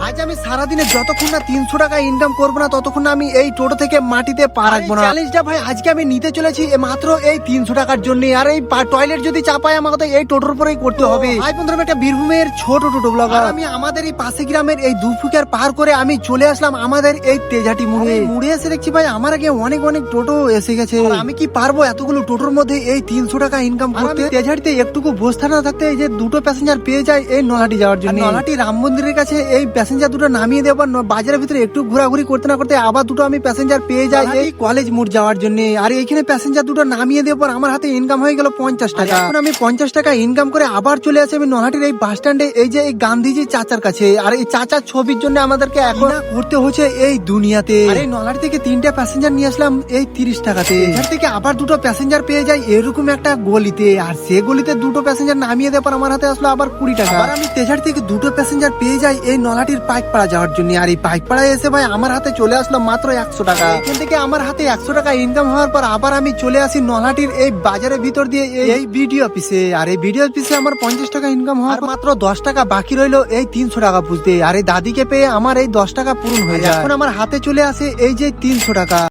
আজ আমি সারাদিনে যতক্ষণ না 300 টাকা ইনকাম করবো না ততক্ষণ না আমি এই টোটো থেকে মাটিতে পা রাখবো না। চ্যালেঞ্জটা ভাই আজকে আমি নিতে চলেছি মাত্র এই 300 টাকার জন্য। আর এই টয়লেট যদি চাপায় আমাকে তো এই টোটোর উপরেই করতে হবে। ভাই বন্ধুরা, আমি একটা বীরভূমের ছোট টোটো ব্লগার। আমি আমাদের এই পাশে গ্রামের এই দুফুকের পার করে আমি চলে আসলাম আমাদের এই তেজাটি মুড়ে এসে দেখছি ভাই আমার আগে অনেক অনেক টোটো এসে গেছে। আমি কি পারবো এতগুলো টোটোর মধ্যে এই 300 টাকা ইনকাম করতে? তেজাটিতে একটুকু বসে না থাকতে এই যে দুটো প্যাসেঞ্জার পেয়ে যায় এই নলাটি যাওয়ার জন্য। নলাটি রাম মন্দিরের কাছে এই প্যাসেঞ্জার দুটো নামিয়ে দেওয়ার বাজারের ভিতরে একটু ঘোরাঘুরি করতে না করতে আবার দুটো আমি প্যাসেঞ্জার পেয়ে যাই এই কলেজ মোড় যাওয়ার জন্য। আর এইখানে প্যাসেঞ্জার দুটো নামিয়ে দেওয়ার পর আমার হাতে ইনকাম হয়ে গেল 50 টাকা। এখন আমি 50 টাকা ইনকাম করে আবার চলে আসি আমি নলহাটির এই বাস স্ট্যান্ডে এই যে এই গান্ধীজি চাচার কাছে। আর এই চাচার ছবির জন্য আমাদেরকে এখন করতে হচ্ছে এই দুনিয়াতে। আর এই নলহাটি থেকে 3টা প্যাসেঞ্জার নিয়ে আসলাম এই 30 টাকাতে। এখান থেকে আবার দুটো প্যাসেঞ্জার পেয়ে যাই এরকম একটা গলিতে। আর সে গলিতে দুটো প্যাসেঞ্জার নামিয়ে দেওয়ার পর আমার হাতে আসলো আবার 20 টাকা। আর আমি তেজার থেকে দুটো প্যাসেঞ্জার পেয়ে যাই এই নলহাটির পাইকপাড়া যাওয়ার জন্য। আর এই পাইকপাড়ায় এসে ভাই আমার হাতে চলে আসলো মাত্র 100 টাকা। এখান থেকে আমার হাতে 100 টাকা ইনকাম হওয়ার পর আবার আমি চলে আসি নলহাটির এই বাজারের ভিতর দিয়ে এই ভিডিও অফিসে। আর এই ভিডিও অফিসে আমার 50 টাকা ইনকাম হওয়ার মাত্র 10 টাকা বাকি রইলো এই 300 টাকা বুঝতে। আর এই দাদিকে পেয়ে আমার এই 10 টাকা পূরণ হয়ে যায়। এখন আমার হাতে চলে আসে এই যে 300 টাকা।